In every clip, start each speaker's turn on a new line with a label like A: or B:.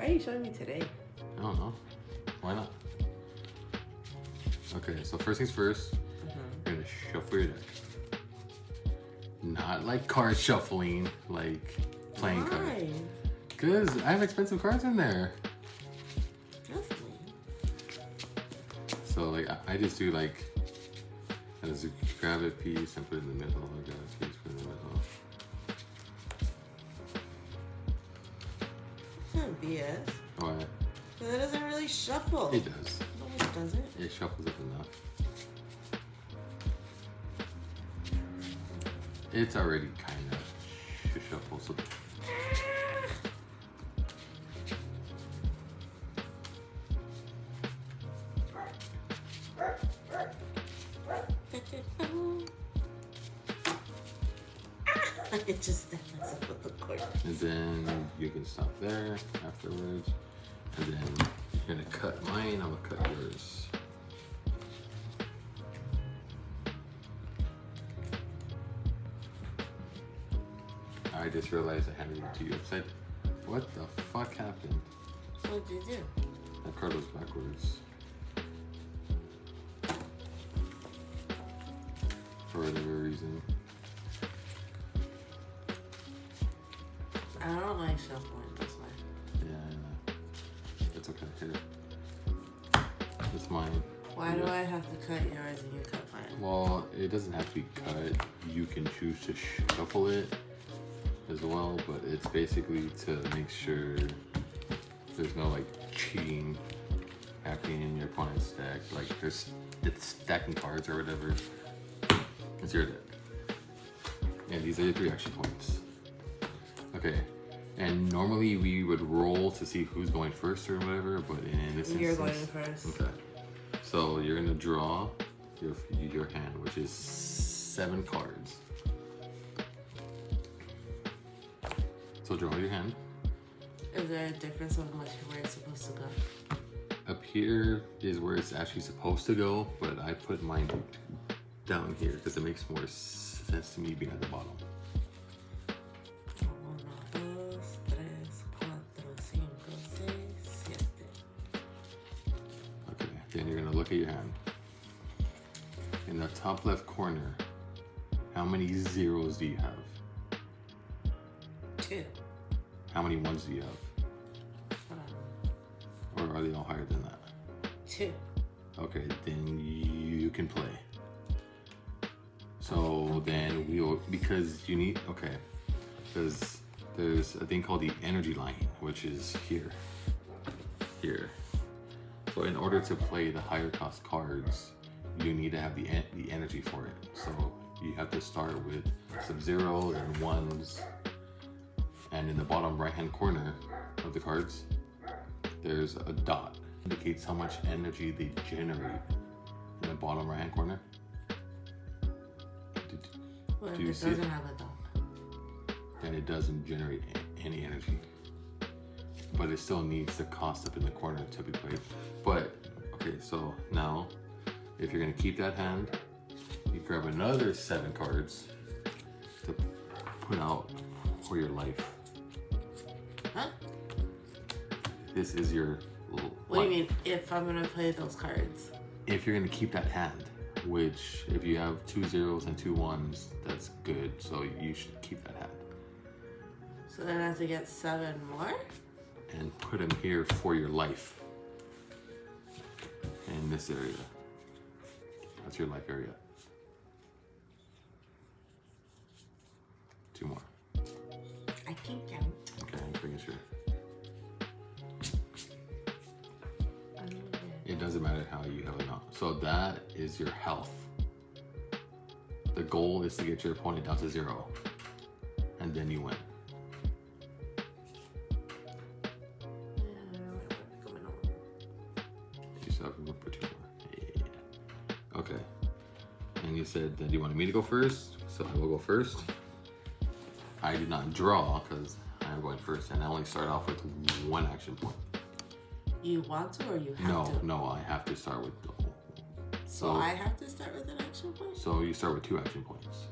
A: Why are you showing me today?
B: I don't know. Why not? Okay, so first things first, you're gonna shuffle your deck. Not like card shuffling, like playing cards.
A: Why?
B: Because I have expensive cards in there.
A: That's lame.
B: So like I just do like, I just grab a piece and put it in the middle. Grab a piece, put it in the middle.
A: Not BS.
B: Why?
A: Because it doesn't really shuffle.
B: It does.
A: No, it doesn't.
B: It shuffles up enough. It's already kind of shuffle. So
A: It just messes up with the cord.
B: and then you can stop there afterwards. And then you're gonna cut mine, I'm gonna cut yours. I just realized I handed it to you upside. What the fuck happened?
A: What did you do?
B: That card was backwards. For whatever reason.
A: I don't like shuffling this way.
B: Yeah, I know. It's okay. Here. It's mine.
A: Why do I have to cut yours and you cut mine?
B: Well, it doesn't have to be cut. You can choose to shuffle it as well, but it's basically to make sure there's no like cheating happening in your opponent's deck. Like it's stacking cards or whatever. It's your deck. And these are your 3 action points. Okay. And normally we would roll to see who's going first or whatever, but in this
A: You're
B: instance,
A: going first.
B: Okay. So you're gonna draw your hand, which is 7 cards. So draw your hand.
A: Is there a difference of where it's supposed to go?
B: Up here is where it's actually supposed to go, but I put mine down here because it makes more sense to me being at the bottom.
A: 1, 2, 3, 4, 5, 6, 7.
B: Okay, then you're gonna look at your hand. In the top left corner, how many zeros do you have?
A: 2.
B: How many ones do you have? Or are they all higher than that?
A: 2.
B: Okay, then you can play. So then we'll, because you need, okay, because there's a thing called the energy line, which is here. So in order to play the higher cost cards, you need to have the energy for it. So you have to start with some zeros and ones. And in the bottom right hand corner of the cards, there's a dot. It indicates how much energy they generate in the bottom right hand corner.
A: What if
B: Do you
A: it
B: see
A: doesn't
B: it?
A: have a dot?
B: Then it doesn't generate any energy. But it still needs the cost up in the corner to be played. But, okay, so now, if you're gonna keep that hand, you grab another 7 cards to put out for your life.
A: Huh?
B: This is your
A: What do you mean, if I'm gonna play those cards?
B: If you're gonna keep that hand, which if you have 2 zeros and 2 ones, that's good. So you should keep that hand.
A: So then I have to get 7 more?
B: And put them here for your life. In this area. That's your life area. 2 more.
A: I can count.
B: Okay, I'm pretty sure.
A: I'm good.
B: It doesn't matter how you have it out. So that is your health. The goal is to get your opponent down to 0. And then you win. You still have room for 2 more. Yeah. Okay. And you said that you wanted me to go first, so I will go first. I did not draw because I'm going first, and I only start off with 1 action point.
A: You want to or you have to?
B: No, I have to start with the whole.
A: So I have to start with an action point?
B: So you start with 2 action points,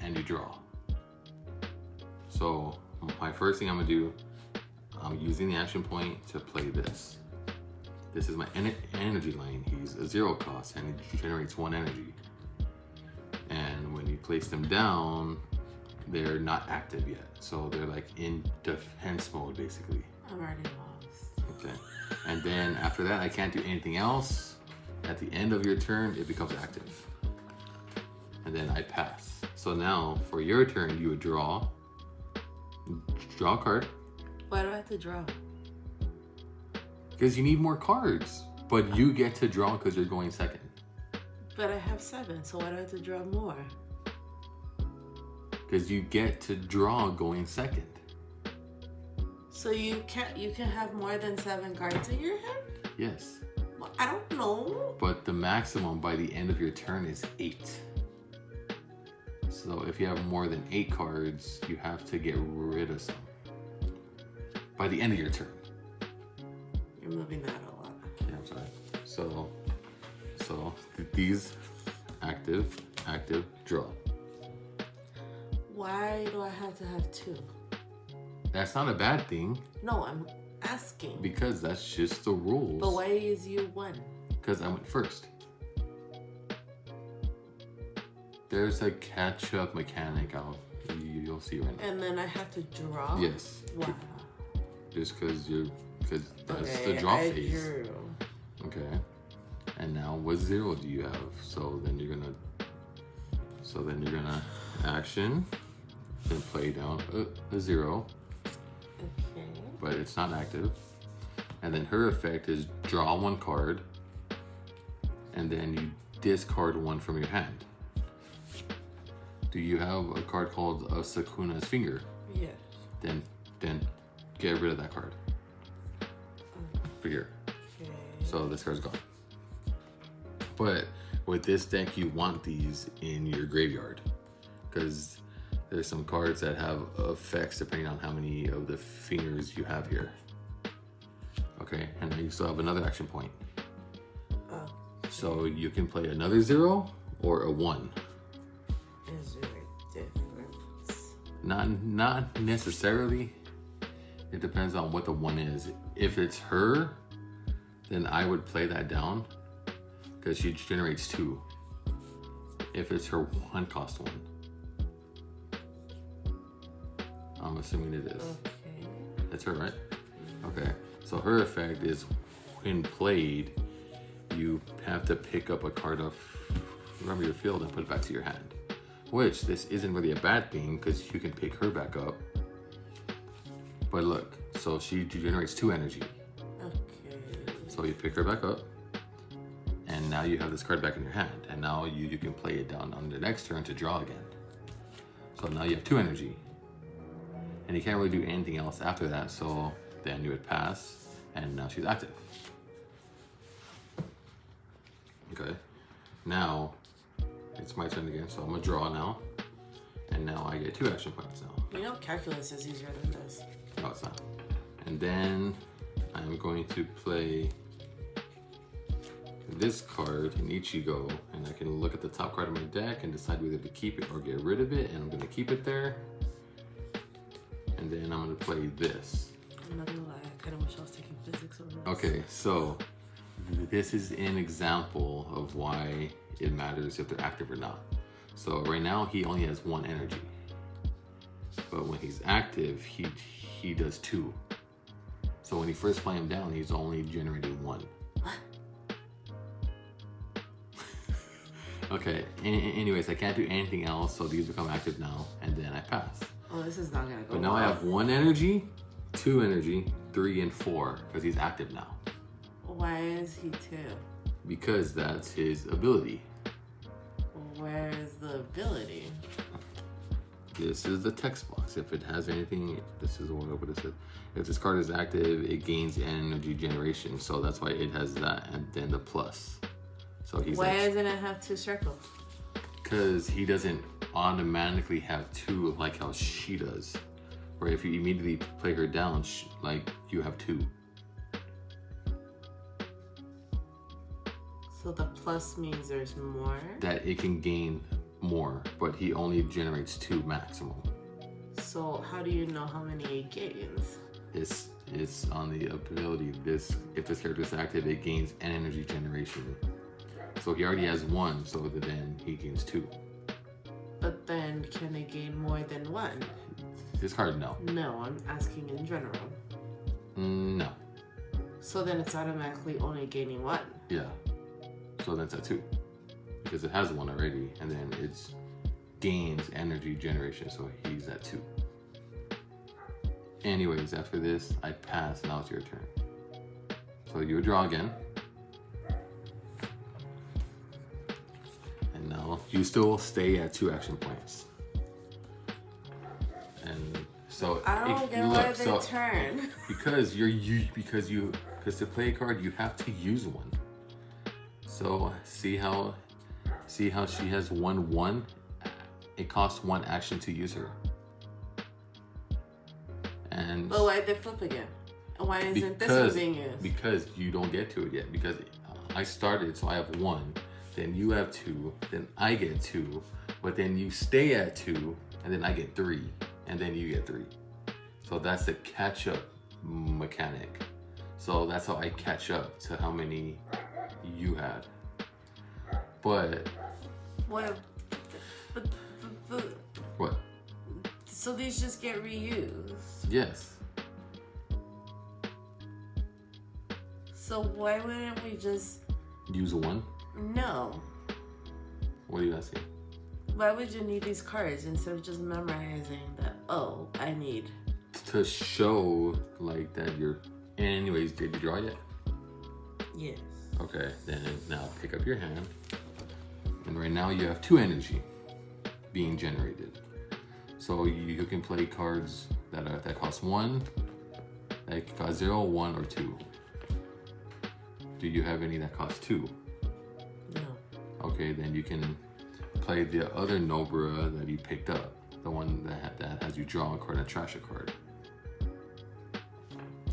B: and you draw. So my first thing I'm gonna do, I'm using the action point to play this. This is my energy line. He's a 0 cost and he generates 1 energy. And when you place them down, they're not active yet. So they're like in defense mode basically.
A: I'm already lost.
B: Okay. And then after that, I can't do anything else. At the end of your turn, it becomes active. And then I pass. So now for your turn, you would draw a card.
A: Why do I have to draw?
B: Because you need more cards. But you get to draw because you're going second.
A: But I have 7, so why do I have to draw more?
B: Because you get to draw going second.
A: So you can have more than 7 cards in your hand?
B: Yes.
A: Well, I don't know.
B: But the maximum by the end of your turn is 8. So if you have more than 8 cards, you have to get rid of some by the end of your turn.
A: You're moving that a lot.
B: Yeah, I'm sorry. So these active, draw.
A: Why do I have to have 2?
B: That's not a bad thing.
A: No, I'm asking.
B: Because that's just the rules.
A: But why is you 1?
B: Because I went first. There's a catch-up mechanic. You'll see right now.
A: And then I have to draw?
B: Yes.
A: Wow.
B: Just because that's
A: Okay,
B: the draw
A: I
B: phase.
A: drew.
B: Okay. And now what 0 do you have? So then you're gonna action, then play down a 0.
A: Okay.
B: But it's not active. And then her effect is draw 1 card, and then you discard 1 from your hand. Do you have a card called a Sakuna's Finger?
A: Yes.
B: Then get rid of that card. For here.
A: Okay.
B: So this card's gone. But with this deck, you want these in your graveyard, because there's some cards that have effects depending on how many of the fingers you have here. Okay, and then you still have another action point.
A: Oh.
B: So you can play another 0 or a 1.
A: Is there a difference?
B: Not necessarily. It depends on what the 1 is. If it's her, then I would play that down because she generates 2. If it's her 1 cost 1. I'm assuming it is.
A: Okay.
B: That's her, right? Okay. So her effect is when played, you have to pick up a card from your field and put it back to your hand. Which, this isn't really a bad thing because you can pick her back up. But look, so she generates 2 energy.
A: Okay.
B: So you pick her back up, and now you have this card back in your hand. And now you can play it down on the next turn to draw again. So now you have 2 energy. And you can't really do anything else after that, so then you would pass, and now she's active. Okay, now it's my turn again, so I'm gonna draw now, and now I get 2 action points now.
A: You know calculus is easier than this.
B: No, it's not. And then I'm going to play this card in Ichigo, and I can look at the top card of my deck and decide whether to keep it or get rid of it, and I'm gonna keep it there. And then I'm gonna play this.
A: I'm not gonna lie, I kind of wish I was taking physics over this.
B: Okay, so this is an example of why it matters if they're active or not. So right now he only has 1 energy, but when he's active, he does 2. So when you first play him down, he's only generating 1. Okay. Anyways, I can't do anything else, so these become active now, and then I pass.
A: Oh, this is not gonna go
B: But now
A: well.
B: I have 1 energy, 2 energy, 3, and 4, because he's active now.
A: Why is he 2?
B: Because that's his ability.
A: Where is the ability?
B: This is the text box. If it has anything, this is what it says. If this card is active, it gains energy generation. So that's why it has that, and then the plus. So he's
A: Why doesn't it have 2 circles?
B: because he doesn't automatically have 2 like how she does. Where if you immediately play her down, like you have 2.
A: So the plus means there's more?
B: That it can gain more, but he only generates 2 maximum.
A: So how do you know how many it gains?
B: it's on the ability. This, if this character is active, it gains an energy generation. So he already has one, so then he gains 2.
A: But then can it gain more than 1?
B: This card, no.
A: No, I'm asking in general.
B: No.
A: So then it's automatically only gaining 1.
B: Yeah. So that's at 2. Because it has 1 already, and then it's gains energy generation, so he's at 2. Anyways, after this, I pass, now it's your turn. So you would draw again. And now you still stay at 2 action points. And so
A: I don't get why they turn.
B: Because to play a card you have to use one. So see how she has 1/1? It costs 1 action to use her. And
A: but why did they flip again? And why isn't this one being used?
B: Because you don't get to it yet. Because I started, so I have 1. Then you have 2. Then I get 2. But then you stay at 2, and then I get 3, and then you get 3. So that's the catch-up mechanic. So that's how I catch up to how many you had. But
A: What?
B: what?
A: So these just get reused.
B: Yes.
A: So why wouldn't we just
B: Use 1?
A: no?
B: What are you asking?
A: Why would you need these cards instead of just memorizing that? Oh, I need.
B: To show like that you're. Anyways, did you draw yet?
A: Yes.
B: Okay, then now pick up your hand. And right now you have 2 energy being generated. So you can play cards that cost 1, that cost 0, 1, or 2. Do you have any that cost 2?
A: No.
B: Okay, then you can play the other Nobra that you picked up. The one that has you draw a card and trash a card.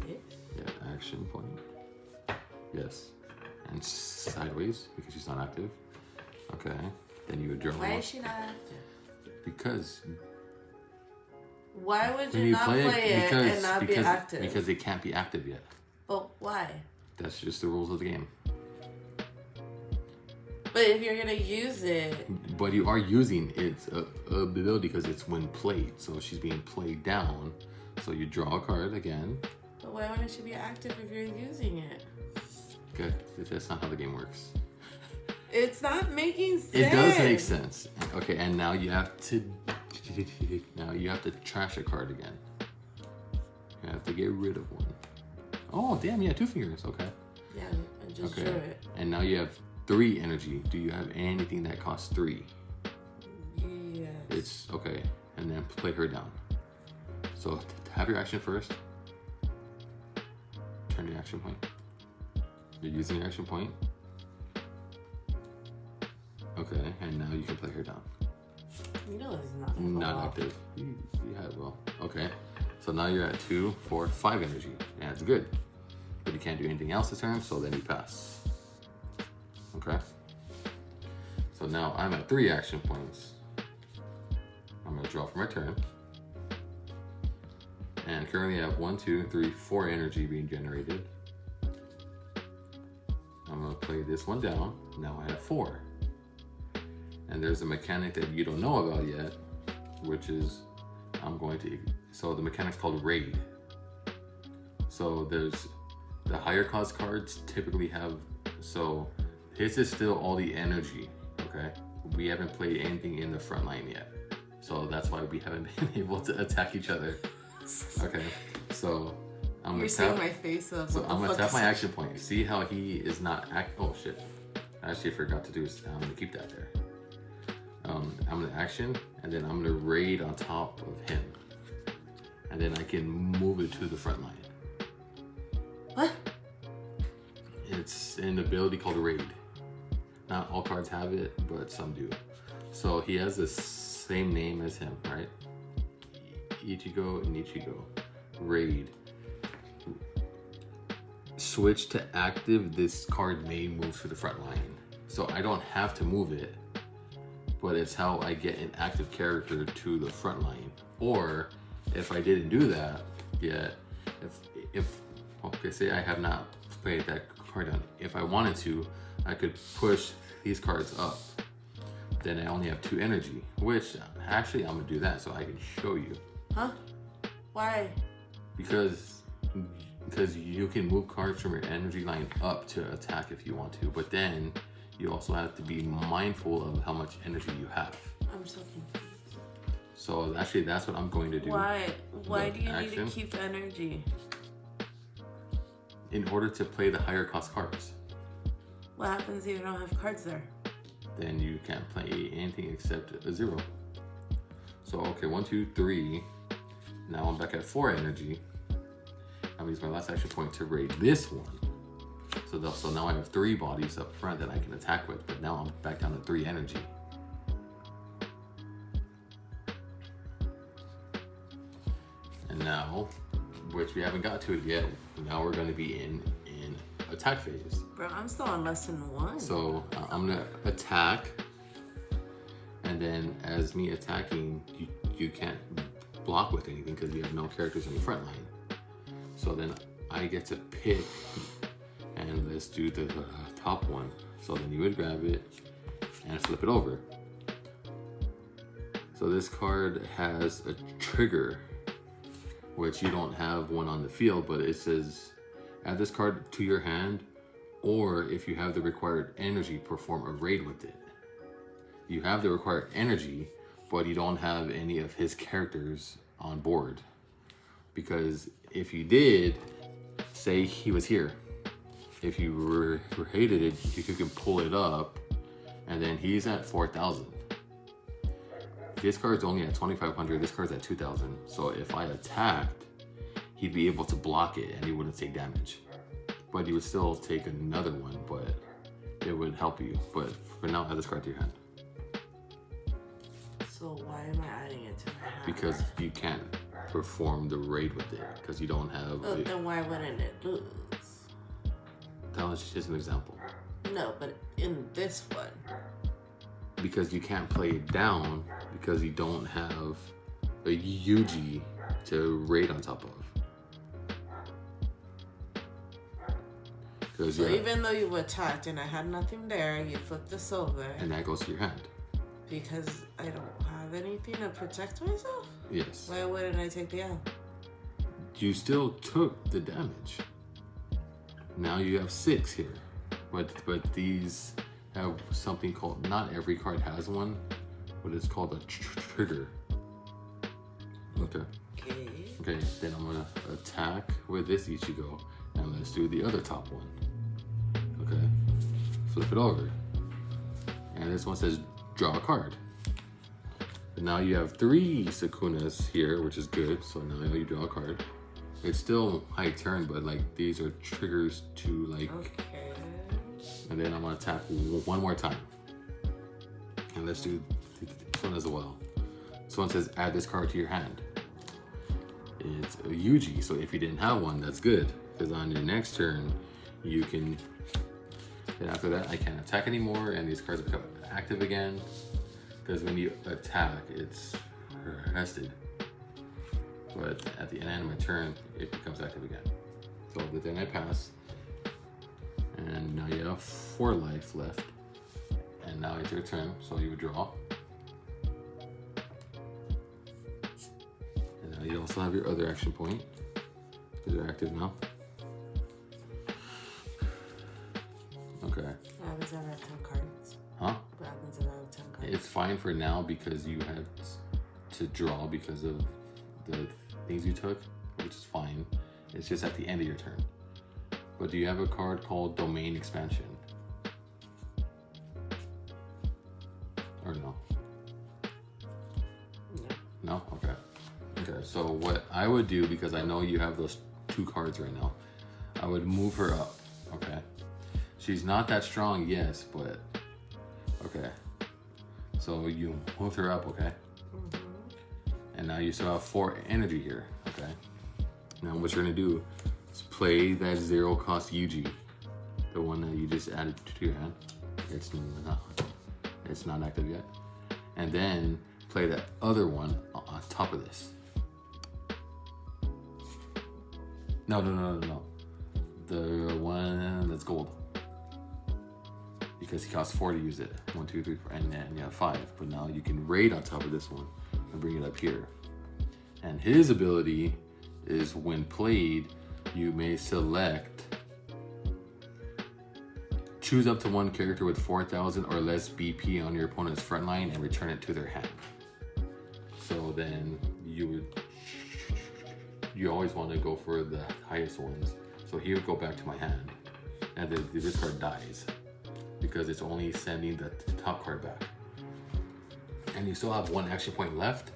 A: Yes.
B: Yeah, action point. Yes. And sideways, because she's not active. Okay. Then you would draw
A: Why
B: one.
A: is she not active?
B: Because
A: why would
B: when
A: you not play it
B: because,
A: and not be
B: because,
A: active?
B: Because it can't be active yet.
A: But why?
B: That's just the rules of the game.
A: But if you're gonna use it,
B: But you are using its ability because it's when played. So she's being played down. So you draw a card again.
A: but why wouldn't she be active if you're using it?
B: Good. That's not how the game works.
A: It's not making sense.
B: It does make sense. Okay, and now you have to trash a card again. You have to get rid of 1. Oh damn, yeah, 2 fingers. Okay.
A: Yeah, I just drew it.
B: And now you have 3 energy. Do you have anything that costs 3?
A: Yes.
B: It's okay. And then play her down. So have your action first. Turn your action point. You're using your action point. Okay, and now you can play her down.
A: You know it's not.
B: Not active. You had well. Okay. So now you're at 2, 4, 5 energy. And it's good. But you can't do anything else this turn, so then you pass. Okay. So now I'm at 3 action points. I'm gonna draw for my turn. And currently I have 1, 2, 3, 4 energy being generated. I'm gonna play this one down. Now I have 4. And there's a mechanic that you don't know about yet, which is so the mechanic's called raid. So there's the higher cost cards typically have, so his is still all the energy, okay? We haven't played anything in the front line yet. So that's why we haven't been able to attack each other. Okay, so I'm gonna
A: You're seeing my face of.
B: So I'm gonna tap my action point. See how he is not oh shit. I actually forgot to do is I'm gonna keep that there. I'm gonna action and then I'm gonna raid on top of him. And then I can move it to the front line.
A: What?
B: It's an ability called raid. Not all cards have it, but some do. So he has the same name as him, right? Ichigo and Ichigo. Raid. Switch to active, this card may move to the front line. So I don't have to move it, but it's how I get an active character to the front line. Or if I didn't do that yet, okay, say I have not played that card down. If I wanted to, I could push these cards up. Then I only have 2 energy, which actually I'm gonna do that so I can show you.
A: Huh? Why?
B: Because you can move cards from your energy line up to attack if you want to, but then you also have to be mindful of how much energy you have.
A: I'm so confused.
B: So actually that's what I'm going to do.
A: Why? Why do you
B: action.
A: need to keep energy?
B: In order to play the higher cost cards.
A: What happens if you don't have cards there?
B: Then you can't play anything except a 0. So okay, 1, 2, 3. Now I'm back at 4 energy. I'll use my last action point to raid this one. So now I have 3 bodies up front that I can attack with, but now I'm back down to 3 energy. And now, which we haven't got to it yet, now we're going to be in attack phase.
A: Bro, I'm still on lesson 1.
B: So I'm going to attack, and then as me attacking, you can't block with anything because you have no characters in the front line. So then I get to pick, and let's do the top one. So then you would grab it and flip it over. So this card has a trigger, which you don't have one on the field, but it says add this card to your hand, or if you have the required energy, perform a raid with it. You have the required energy, but you don't have any of his characters on board. Because if you did, say he was here, if you raided it, you can pull it up, and then he's at 4,000. This card's only at 2,500, this card's at 2,000. So if I attacked, he'd be able to block it and he wouldn't take damage. But you would still take another one, but it would help you. But for now, add this card to your hand.
A: So why am I adding it to my hand?
B: Because you can't perform the raid with it, because you don't have...
A: But then why wouldn't it lose?
B: That was just an example.
A: No, but in this one.
B: Because you can't play it down, because you don't have a Yuji to raid on top of.
A: So even though you attacked and I had nothing there, you flipped this over.
B: And that goes to your hand.
A: Because I don't have anything to protect myself?
B: Yes.
A: Why wouldn't I take the L?
B: You still took the damage. Now you have 6 here. But these have something called, not every card has one, but it's called a trigger. Okay. Okay, then I'm gonna attack with this Ichigo, and let's do the other top one. Okay, flip it over. And this one says draw a card. And now you have 3 Sukunas here, which is good, so now you draw a card. It's still high turn, but like these are triggers to like...
A: Okay.
B: And then I'm gonna attack one more time. And let's do this one as well. This one says add this card to your hand. It's a Yuji, so if you didn't have one, that's good. Because on your next turn, you can... Then after that, I can't attack anymore, and these cards become active again. Because when you attack, it's rested. But at the end of my turn, it becomes active again. So then I pass. And now you have 4 life left. And now it's your turn, so you would draw. And now you also have your other action point, because you're active now. Okay.
A: What happens if I have 10 cards?
B: Huh?
A: What happens if I have 10 cards?
B: It's fine for now because you had to draw because of the things you took, which is fine. It's just at the end of your turn. But do you have a card called Domain Expansion? Or no? No? Okay. Okay, so what I would do, because I know you have those 2 cards right now, I would move her up, okay? She's not that strong, yes, but... Okay. So you move her up, okay? And now you still have 4 energy here, okay? Now what you're gonna do is play that 0 cost Yuji, the one that you just added to your hand. It's not active yet. And then play that other one on top of this. No. The one that's gold. Because he costs 4 to use it. 1, 2, 3, 4, and then you have 5. But now you can raid on top of this one and bring it up here. And his ability is when played, you may choose up to one character with 4,000 or less BP on your opponent's front line and return it to their hand. So then you always want to go for the highest ones. So he would go back to my hand, and then this card dies because it's only sending the top card back. And you still have 1 action point left.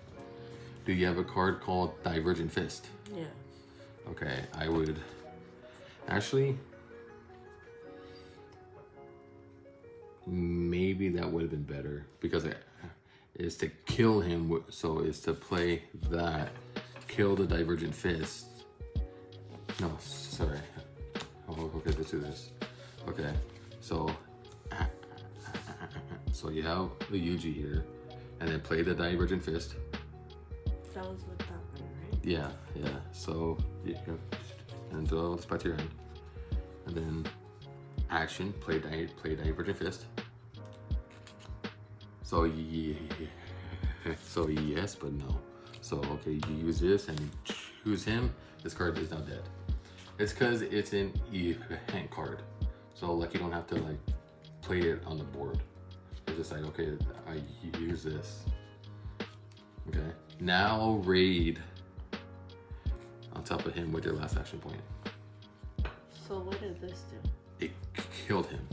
B: Do you have a card called Divergent Fist?
A: Yeah.
B: Okay, I would actually. Maybe that would have been better because it is to kill him. So it's to play that, kill the Divergent Fist. No, sorry. Oh, okay, let's do this. Okay, so you have the Yuji here, and then play the Divergent Fist.
A: That was with that one, right?
B: Yeah. So and throw this back to your hand, and then action, play Divergent Fist. So yes, but no. So okay, you use this and you choose him. This card is now dead. It's because it's an event card, so like you don't have to like play it on the board. It's just like, okay, I use this. Okay, now raid on top of him with your last action point.
A: So what did this do?
B: It killed him.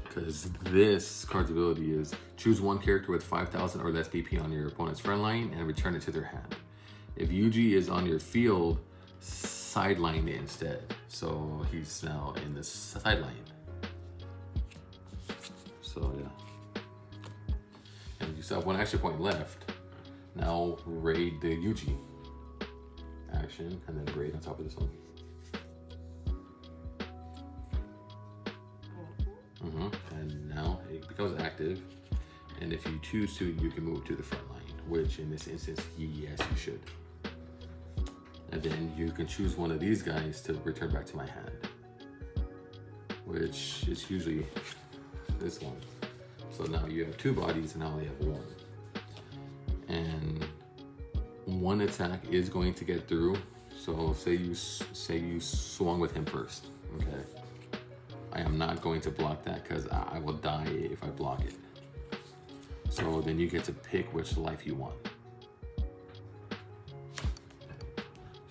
B: Because this card's ability is choose one character with 5,000 or less BP on your opponent's front line and return it to their hand. If Yuji is on your field, sideline it instead. So he's now in the sideline. So yeah. And you still have 1 action point left. Now raid the Yuji. Action, and then raid on top of this one. And now it becomes active, and if you choose to, you can move to the front line, which in this instance, yes, you should. And then you can choose one of these guys to return back to my hand, which is usually this one. So now you have 2 bodies, and I only have 1. And 1 attack is going to get through. So say you swung with him first, okay? I am not going to block that because I will die if I block it. So then you get to pick which life you want.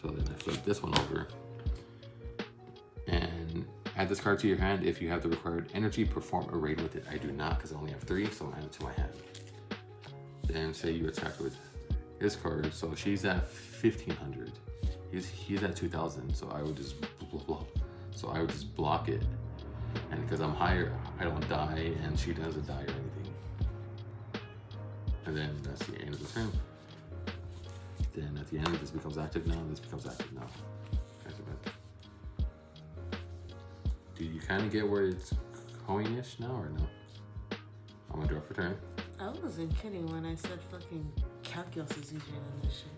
B: So then I flip this one over and add this card to your hand. If you have the required energy, perform a raid with it. I do not because I only have 3, so I add it to my hand. Then say you attack with his card. So she's at 1,500. He's at 2,000. So I would just block it. And because I'm higher, I don't die, and she doesn't die or anything. And then that's the end of the turn. Then at the end, this becomes active now, this becomes active now. Do you kind of get where it's going-ish now, or no? I'm gonna draw for turn.
A: I wasn't kidding when I said fucking calculus is easier than this shit.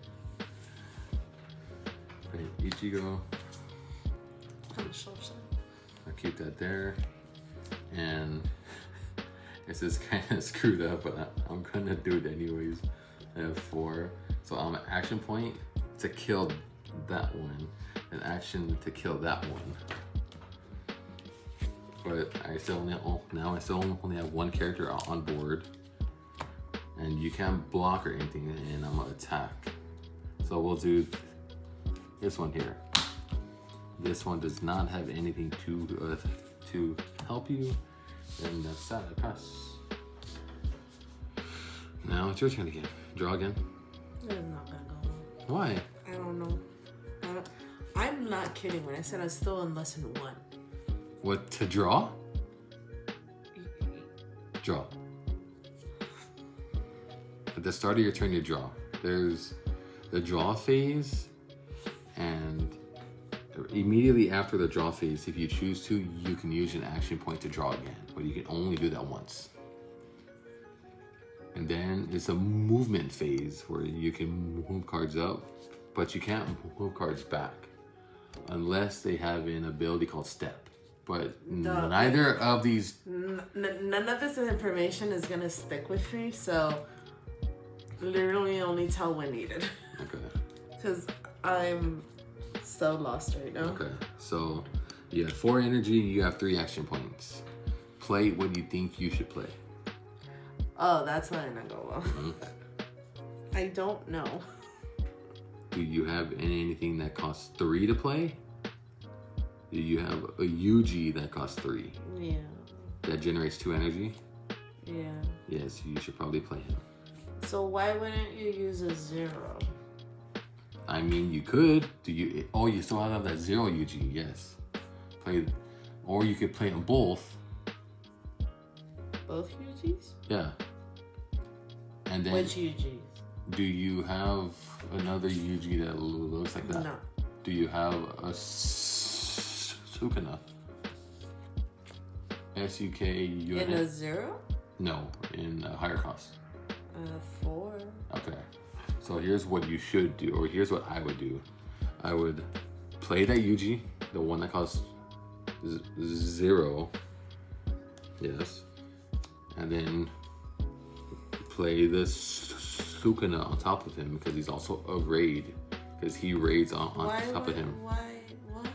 B: Okay, Ichigo. I'll keep that there. And this is kind of screwed up, but I'm gonna do it anyways. I have 4. So I'm an action point to kill that one, an action to kill that one. But I still only have 1 character on board, and you can't block or anything, and I'm gonna attack. So we'll do this one here. This one does not have anything to help you, and that's that. I pass. Now it's your turn again. Draw again.
A: It's not gonna go well.
B: Why?
A: I don't know. I'm not kidding when I said I was still in lesson 1.
B: What, to draw? Draw. At the start of your turn, you draw. There's the draw phase, and immediately after the draw phase, if you choose to, you can use an action point to draw again, but you can only do that once. And then it's a movement phase where you can move cards up, but you can't move cards back. unless they have an ability called Step. But neither of these.
A: None of this information is gonna stick with me, so literally only tell when needed.
B: Okay.
A: Because I'm so lost right now.
B: Okay, so you have 4 energy, you have 3 action points. Play what you think you should play.
A: Oh, that's not gonna go well.
B: Mm-hmm.
A: I don't know.
B: Do you have anything that costs 3 to play? Do you have a UG that costs 3?
A: Yeah.
B: That generates 2 energy?
A: Yeah.
B: Yes, you should probably play him.
A: So why wouldn't you use a 0?
B: I mean, you could. Do you? Oh, you still have that 0 UG. Yes. Play, or you could play them both.
A: Both UGs?
B: Yeah. And then.
A: Which UGs?
B: Do you have another UG that looks like that?
A: No.
B: Do you have a Sukuna? SUK
A: In a 0?
B: No, in a higher cost.
A: 4.
B: Okay. So here's what you should do, or here's what I would do. I would play that UG, the one that costs 0. Yes. And then play this Sukuna on top of him because he's also a raid. Because he raids on top of him.
A: Why? What?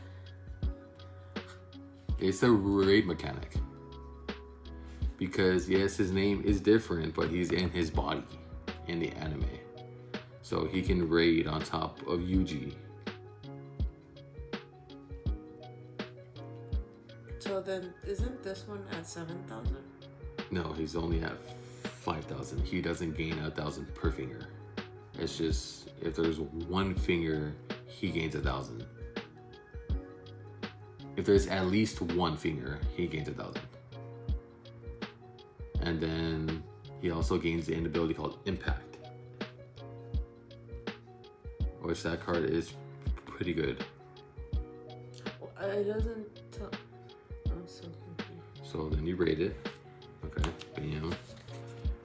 B: It's a raid mechanic. Because yes, his name is different, but he's in his body in the anime. So he can raid on top of Yuji.
A: So then, isn't this one at 7,000?
B: No, he's only at 5,000. He doesn't gain 1,000 per finger. It's just if there's 1 finger, he gains 1,000. If there's at least 1 finger, he gains 1,000. And then he also gains an ability called Impact, which that card is pretty good.
A: Well, it doesn't tell. I'm so confused.
B: So then you raid it. Okay, bam.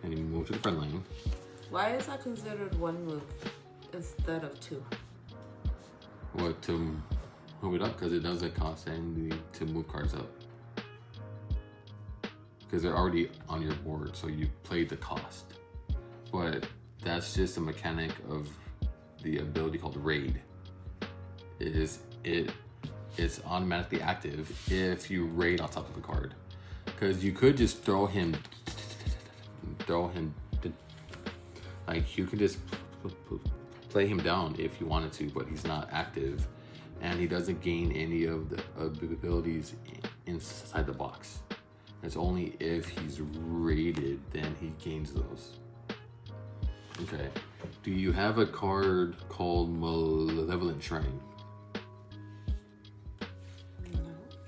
B: And you move to the front line.
A: Why is that considered 1 move instead of 2?
B: What, to move it up? Because it doesn't cost anything to move cards up. Because they're already on your board, so you played the cost. But that's just a mechanic of the ability called Raid. It's automatically active if you raid on top of the card. Because you could just throw him, like you can just play him down if you wanted to, but he's not active, and he doesn't gain any of the abilities inside the box. It's only if he's raided, then he gains those. Okay. Do you have a card called Malevolent Shrine?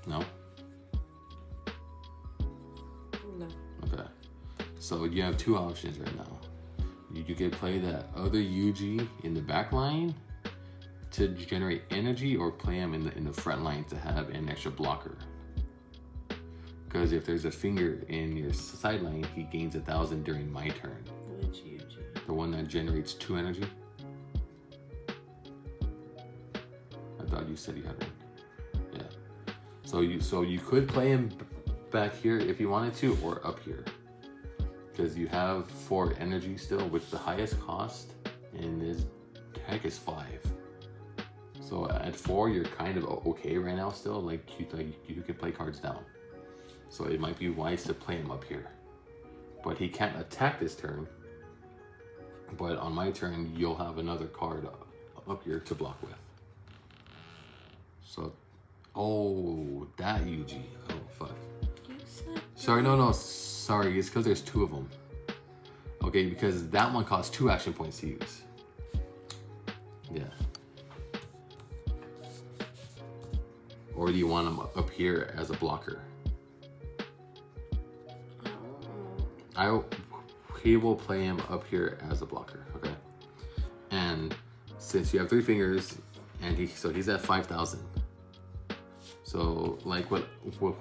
B: No?
A: No.
B: Okay. So you have 2 options right now. You could play that other UG in the back line to generate energy, or play him in the front line to have an extra blocker. Because if there's a finger in your sideline, he gains 1,000 during my turn.
A: Which UG?
B: The one that generates 2 energy. I thought you said you had one. Yeah. So you could play him back here if you wanted to, or up here. Because you have 4 energy still, which the highest cost in this deck is 5. So at 4, you're kind of okay right now still. Like you can play cards down. So it might be wise to play him up here. But he can't attack this turn. But on my turn, you'll have another card up here to block with. So, oh, that UG. Oh, fuck. Sorry, no. Sorry, it's because there's 2 of them. Okay, because that one costs 2 action points to use. Yeah. Or do you want him up here as a blocker? He will play him up here as a blocker, okay? And since you have 3 fingers, and he's at 5,000. So like what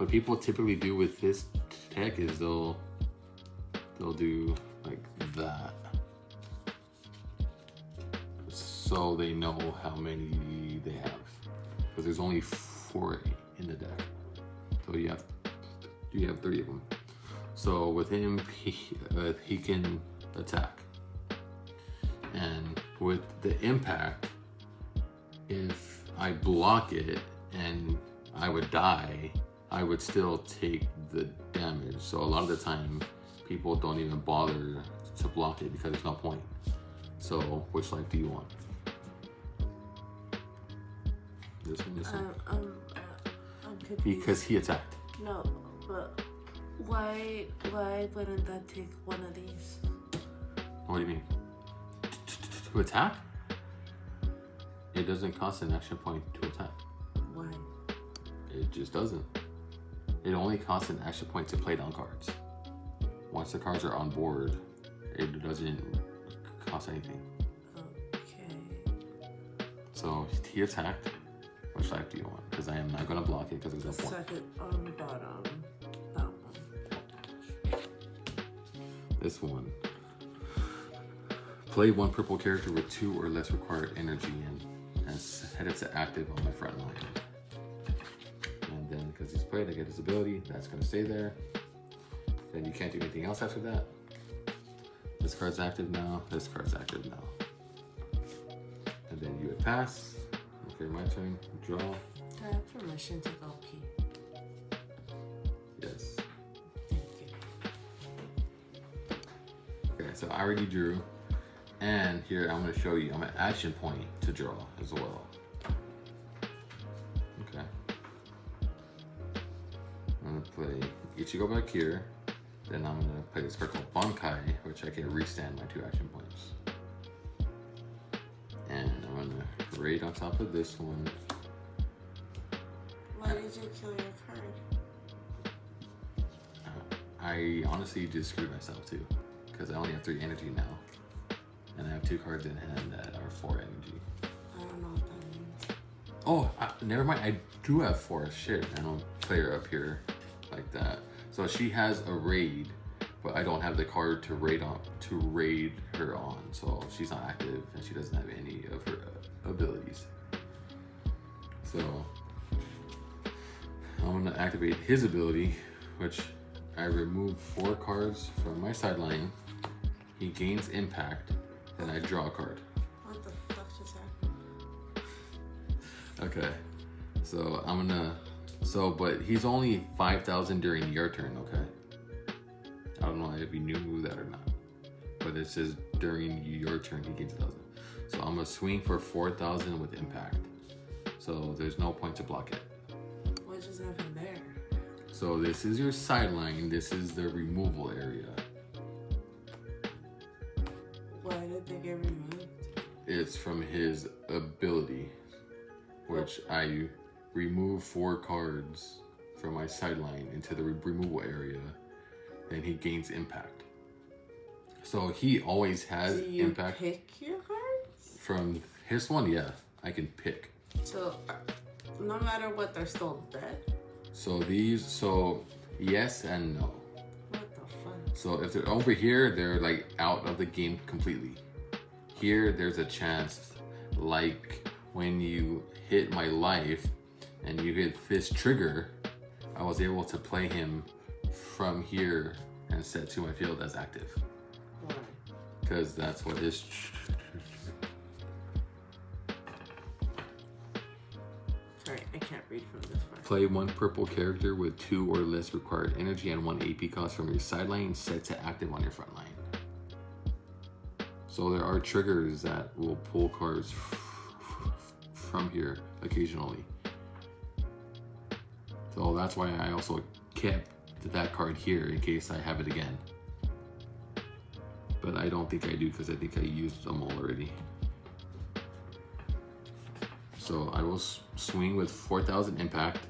B: people typically do with this tech is they'll do like that, so they know how many they have. because there's only 4 in the deck. So you have 3 of them. So with him, he can attack. And with the impact, if I block it and I would die, I would still take the damage. So a lot of the time, people don't even bother to block it because there's no point. So which life do you want? This one.
A: I'm confused.
B: Because he attacked.
A: No, but why wouldn't that take one of these?
B: What do you mean? To attack? It doesn't cost an action point to attack.
A: Why?
B: It just doesn't. It only costs an action point to play down cards. Once the cards are on board, it doesn't cost anything.
A: Okay.
B: So he attacked. Which life do you want? Because I am not going to block it because there's no point.
A: Second on the bottom. That one.
B: This one. Play 1 purple character with 2 or less required energy and set it to active on my front line. And then because he's played, I get his ability. That's going to stay there. Then you can't do anything else after that. This card's active now. This card's active now. And then you would pass. Okay, my turn. Draw.
A: Do I have permission to go pee?
B: Yes.
A: Thank you.
B: Okay, so I already drew. And here I'm going to show you, I'm an action point to draw as well. Okay. I'm going to play Ichigo back here. Then I'm going to play this card called Bankai, which I can restand my 2 action points. And I'm going to raid on top of this one.
A: Why did you kill your card?
B: I honestly just screwed myself too, because I only have 3 energy now. And I have 2 cards in hand that are 4 energy.
A: I don't know what that means.
B: Oh, never mind. I do have 4. Shit, I don't play her up here like that. So she has a raid, but I don't have the card to raid her on. So she's not active, and she doesn't have any of her abilities. So I'm gonna activate his ability, which I remove 4 cards from my sideline. He gains impact. Then I draw a card.
A: What the fuck just happened?
B: Okay. So I'm gonna... but he's only 5,000 during your turn, okay? I don't know if you knew that or not. But it says during your turn he gains 1,000. So I'm gonna swing for 4,000 with impact. So there's no point to block it.
A: What just happened there?
B: So this is your sideline. This is the removal area.
A: Why did they get removed?
B: It's from his ability, which I remove 4 cards from my sideline into the removal area, and he gains impact. So he always has impact.
A: Do you pick your cards?
B: From his one, yeah, I can pick.
A: So, no matter what, they're still dead?
B: So yes and no.
A: What the fuck?
B: So if they're over here, they're like out of the game completely. Here, there's a chance, like when you hit my life and you hit this trigger, I was able to play him from here and set to my field as active.
A: Why?
B: Because that's what his...
A: Sorry, I can't read from this far.
B: Play 1 purple character with 2 or less required energy and 1 AP cost from your sideline set to active on your front line. So there are triggers that will pull cards from here occasionally. So that's why I also kept that card here in case I have it again. But I don't think I do because I think I used them all already. So I will swing with 4,000 impact,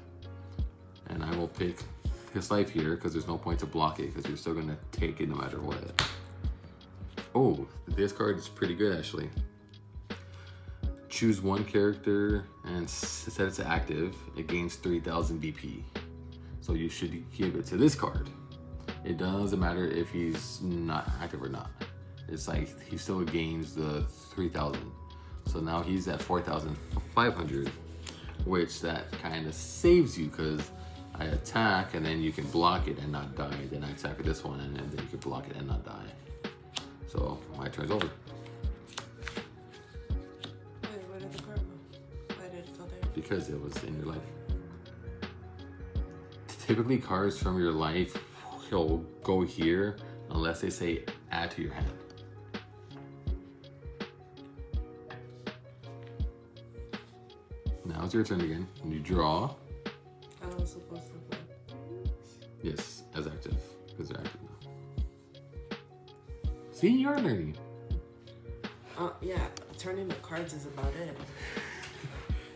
B: and I will pick his life here because there's no point to block it because you're still gonna take it no matter what. Oh, this card is pretty good actually. Choose 1 character and set it to active. It gains 3,000 BP. So you should give it to this card. It doesn't matter if he's not active or not. It's like he still gains the 3,000. So now he's at 4,500. which that kind of saves you because I attack and then you can block it and not die. Then I attack with this one and then you can block it and not die. So my turn's over.
A: Wait, where did the card go? Why did it go there?
B: Because it was in your life. Typically cards from your life will go here unless they say add to your hand. Now it's your turn again. You draw.
A: I was supposed to play.
B: Yes, as active. Because they're active now. See, you're learning.
A: Yeah, turning the cards is about it.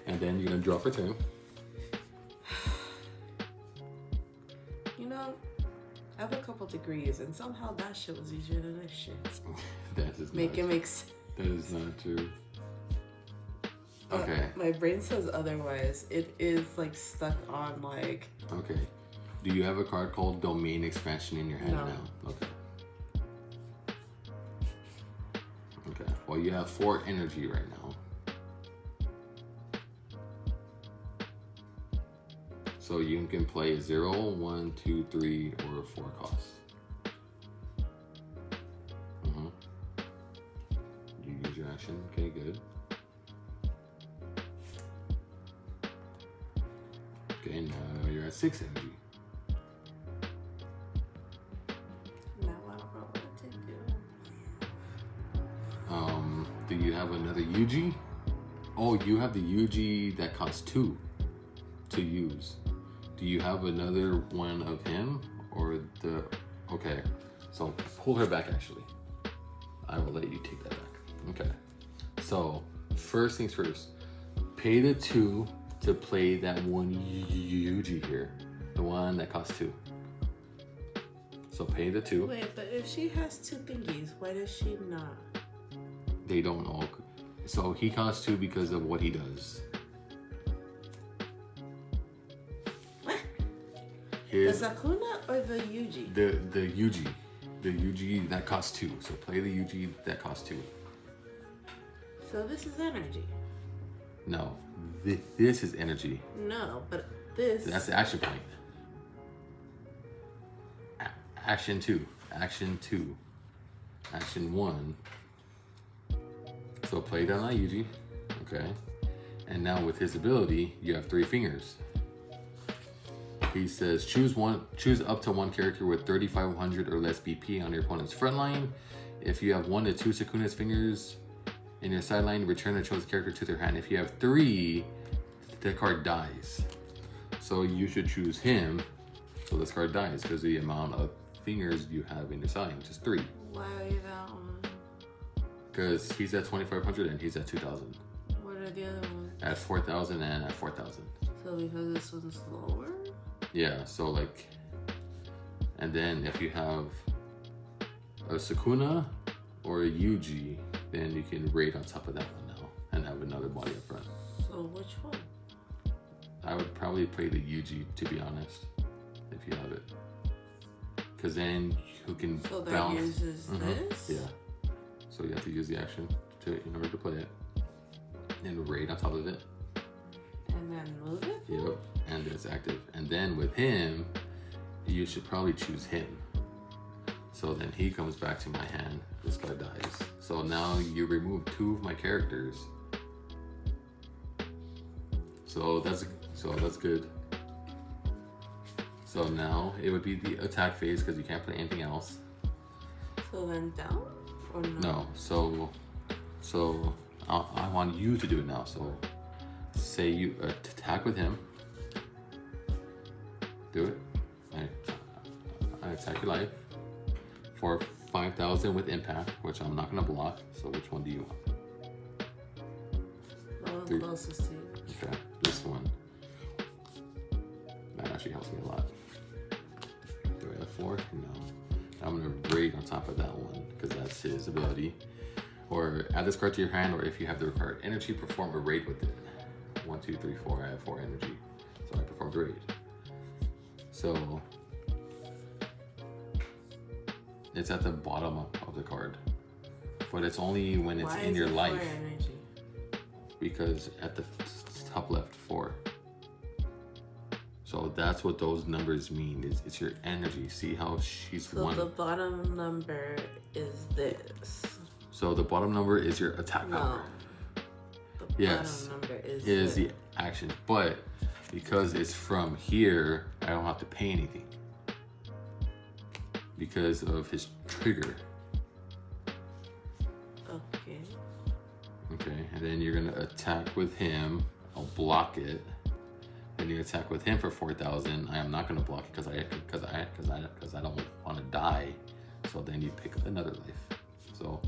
B: And then you're gonna draw for turn.
A: You know, I have a couple degrees, and somehow that shit was easier than this shit.
B: That is
A: Make
B: not,
A: it make sense.
B: That is not true. Okay.
A: My brain says otherwise. It is like stuck on like.
B: Okay. Do you have a card called Domain Expansion in your hand
A: No.
B: now? Okay. Okay. Well, you have 4 energy right now. So you can play 0, 1, 2, 3, or 4 costs. You use your action. Okay, good. Okay, now you're at 6 energy.
A: Now I don't know what to do.
B: Do you have another Yuji? Oh, you have the Yuji that costs 2 to use. Do you have another one of him or the? Okay, so pull her back. Actually, I will let you take that back. Okay. So first things first, pay the 2 to play that one Yuji here, the one that costs 2. So pay the 2.
A: Wait, but if she has 2 thingies, why does she not?
B: They don't know. So he costs 2 because of what he does.
A: What?
B: His,
A: The Sakuna or the Yuji?
B: the Yuji that costs 2. So play the Yuji that costs 2.
A: So this is energy.
B: No, this is energy.
A: No, but this.
B: That's the action point. Action 2. Action 2. Action 1. So play down that Yuji. Okay. And now with his ability, you have 3 fingers. He says choose up to 1 character with 3,500 or less BP on your opponent's front line. If you have 1 to 2 Sukuna's fingers in your sideline, return the chosen character to their hand. If you have 3, the card dies. So you should choose him. So this card dies because of the amount of fingers you have in your side, which is 3.
A: Why that one?
B: Because he's at 2,500 and he's at 2,000.
A: What are the other ones?
B: At 4,000 and at 4,000.
A: So because this one's lower?
B: Yeah, so like, and then if you have a Sukuna or a Yuji, then you can raid on top of that one now and have another body up front.
A: So which one?
B: I would probably play the Yuji, to be honest, if you have it. Because then you can
A: So that
B: bounce.
A: uses this?
B: Yeah. So you have to use the action in order to play it. And raid on top of it.
A: And then move it?
B: Yep. And it's active. And then with him, you should probably choose him. So then he comes back to my hand. This guy dies. So now you remove 2 of my characters. So that's good. So now it would be the attack phase because you can't play anything else.
A: So then down or no?
B: No. So I want you to do it now. So say you attack with him. Do it. I attack your life for 5,000 with impact, which I'm not gonna block. So which one do you want?
A: The one
B: 3.
A: closest to you.
B: Okay, this one. That actually helps me a lot. Do I have 4? No. I'm gonna raid on top of that one because that's his ability. Or add this card to your hand, or if you have the required energy, perform a raid with it. 1, 2, 3, 4. I have 4 energy, so I performed the raid. So it's at the bottom of the card, but it's only when it's
A: Why
B: in
A: is
B: your
A: it
B: life.
A: for energy?
B: Because at the top left 4. So that's what those numbers mean. It's your energy. See how she's
A: So
B: 1.
A: the bottom number is this.
B: So the bottom number is your attack power.
A: The
B: Yes,
A: bottom number
B: is the action. But because it's from here, I don't have to pay anything because of his trigger.
A: Okay.
B: Okay, and then you're gonna attack with him. I'll block it. Then you attack with him for 4,000. I am not gonna block it because I don't want to die. So then you pick up another life. So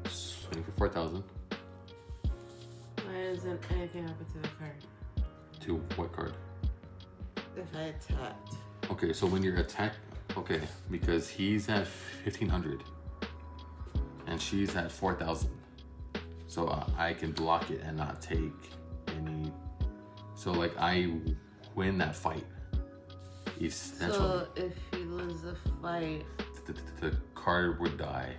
B: swing for 4,000.
A: Why doesn't anything happen to the card?
B: To what card?
A: If I attacked.
B: Okay, so when you're attacked, okay, because he's at 1,500 and she's at 4,000. So I can block it and not take any. So like I win that fight. Essentially.
A: So if you lose the fight,
B: the card would die.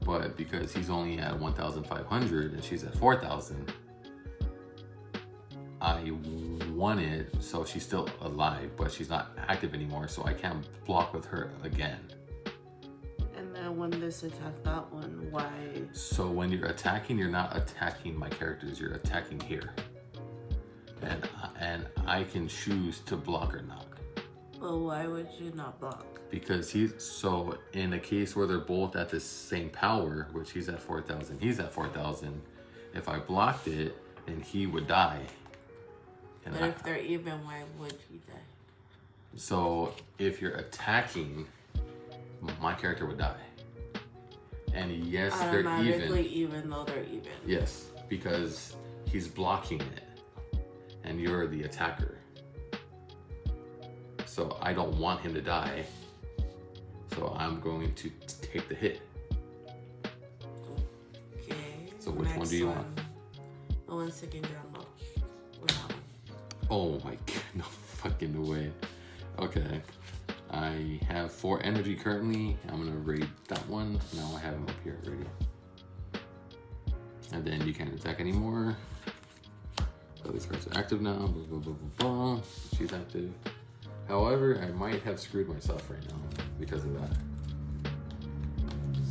B: But because he's only at 1,500 and she's at 4,000, I won it, so she's still alive, but she's not active anymore, so I can't block with her again.
A: and then when this attacked that one, why?
B: So when you're attacking, you're not attacking my characters, you're attacking here. And I can choose to block or not.
A: Well, why would you not block?
B: Because so in a case where they're both at the same power, which he's at 4,000, he's at 4,000, if I blocked it, then he would die. And
A: But if they're even, why would you die?
B: So if you're attacking, my character would die. And yes, they're
A: Automatically even though they're even.
B: Yes, because he's blocking it, and you're the attacker. So I don't want him to die. So I'm going to take the hit.
A: Okay.
B: So which one do you want?
A: The one sticking down low. That one.
B: Oh my god, no fucking way. Okay. I have 4 energy currently. I'm gonna raid that one. Now I have him up here already. And then you can't attack anymore. All these cards are active now. Blah, blah, blah, blah, blah. She's active. However, I might have screwed myself right now because of that.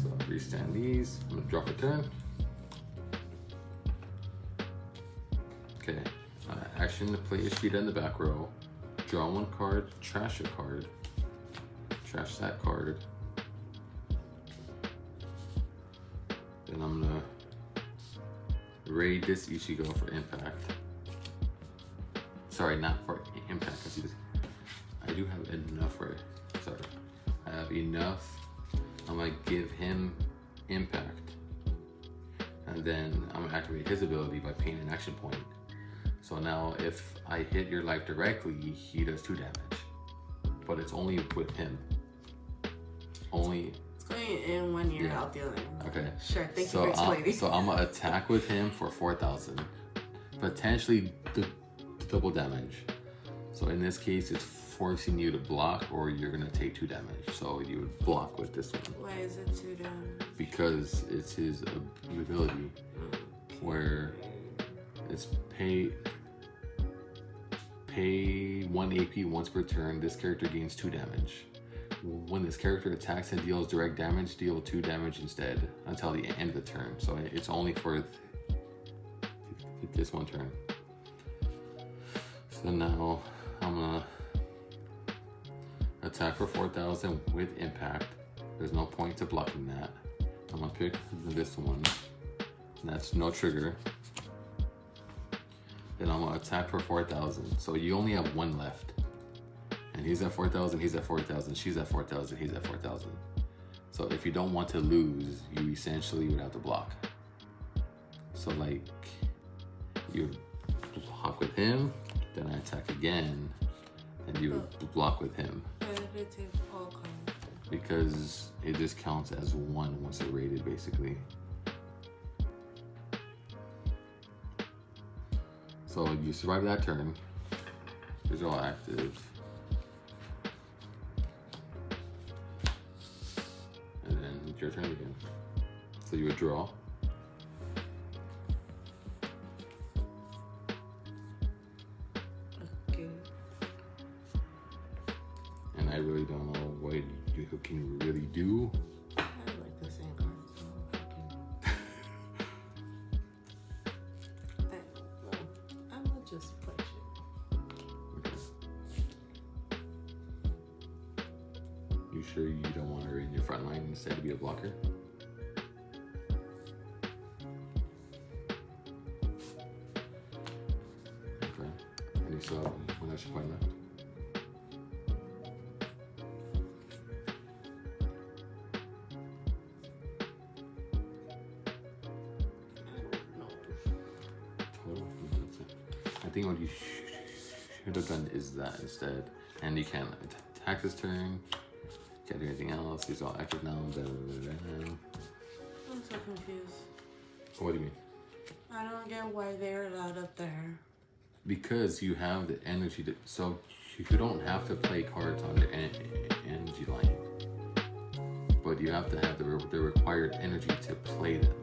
B: So I'll restand these. I'm gonna drop a turn. Okay. Action to play Ishida in the back row. Draw 1 card, trash a card. Trash that card. Then I'm gonna raid this Ichigo for impact. Sorry, not for impact, because I do have enough for it. Sorry. I have enough. I'm gonna give him impact. And then I'm gonna activate his ability by paying an action point. So now if I hit your life directly, he does 2 damage. But it's only with him. Only.
A: It's going in when you're out the other.
B: Okay.
A: Sure, thank you for explaining.
B: So I'm gonna attack with him for 4,000. Potentially double damage. So in this case, it's forcing you to block or you're gonna take 2 damage. So you would block with this one.
A: Why is it 2 damage?
B: Because it's his ability where it's pay 1 AP once per turn. This character gains 2 damage. When this character attacks and deals direct damage, deal 2 damage instead until the end of the turn. So it's only for this one turn. So now I'm gonna attack for 4,000 with impact. There's no point to blocking that. I'm gonna pick this one. That's no trigger. Then I'm gonna attack for 4,000. So you only have 1 left. And he's at 4,000, he's at 4,000, she's at 4,000, he's at 4,000. So if you don't want to lose, you essentially would have to block. So like, you block with him, then I attack again, and you would block with him.
A: Why did it take all cards?
B: Because it just counts as 1 once it's rated, basically. So you survive that turn. These are all active. And then it's your turn again. So you would draw. What can you really do?
A: I like the same cards. I'm gonna just put you.
B: Okay. You sure you don't want her in your front line instead to be a blocker? Okay. And you still have one extra point left? Total. I think what you should have done is that instead. And you can't attack this turn. Can't do anything else. These are all active now. Blah, blah, blah, blah.
A: I'm so confused.
B: What do you mean?
A: I don't get why they're allowed up there.
B: Because you have the energy to. So you don't have to play cards on the energy line. But you have to have the required energy to play them.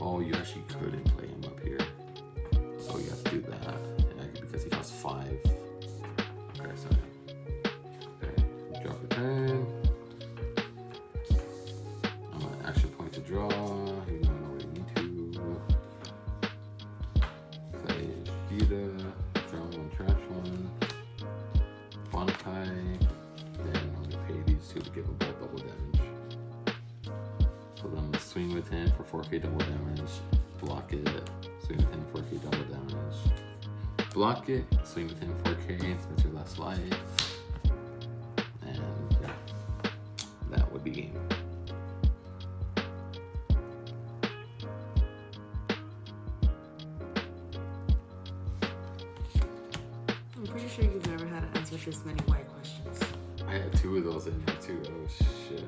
B: Oh, you actually couldn't play him up here. So you have to do that. Yeah, because he costs 5. Okay, so. Okay, drop a turn. I'm an action point to draw. Even though I don't really need to. Play Shida. Draw 1, trash 1. Bonkai. Then I'm gonna pay these 2 to give them both double damage. So then swing with him for 4k double damage. Block it. Swing with him 4k double damage. Block it. Swing with him 4k. That's your last life. And yeah, that would be game.
A: I'm pretty sure you've never had to answer this many white questions.
B: I had 2 of those in here too. Oh shit.